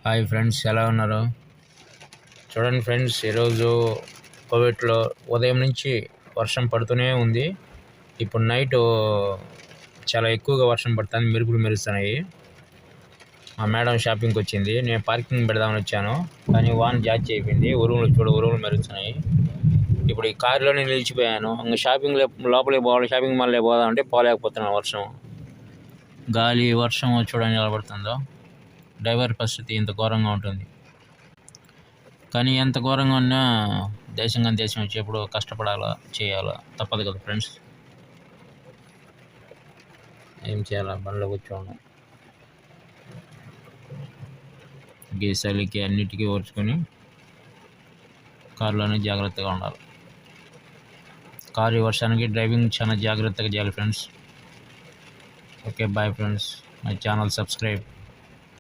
Hi friends, ఎలా ఉన్నారు? చూడండి ఫ్రెండ్స్, ఈరోజు కోవిడ్లో ఉదయం నుంచి వర్షం పడుతూనే ఉంది. ఇప్పుడు నైట్ చాలా ఎక్కువగా వర్షం పడుతుంది, మెరుపులు మెరుస్తున్నాయి. మా మేడం షాపింగ్కి వచ్చింది, నేను పార్కింగ్ పెడదామని వచ్చాను, కానీ వాన్ జాచి అయిపోయింది. ఉరుములు మెరుస్తున్నాయి. ఇప్పుడు ఈ కారులోనే నిలిచిపోయాను. ఇంకా షాపింగ్ లోపలికి పోవాలి, షాపింగ్ మాల్లో పోదామంటే పోలేకపోతున్నాను. వర్షం, గాలి, వర్షం చూడండి ఎలా పడుతుందో. డ్రైవర్ పరిస్థితి ఇంత ఘోరంగా ఉంటుంది. కానీ ఎంత ఘోరంగా ఉన్నా దేశం వచ్చేప్పుడు కష్టపడాలా, చేయాలా, తప్పదు కదా ఫ్రెండ్స్. ఏం చేయాలా, బండ్లో కూర్చోండి. గీసాలకి అన్నిటికీ ఓర్చుకొని కారులోనే జాగ్రత్తగా ఉండాలి. కారు వర్షానికి డ్రైవింగ్ చాలా జాగ్రత్తగా చేయాలి friends. Okay, bye friends. My channel subscribe.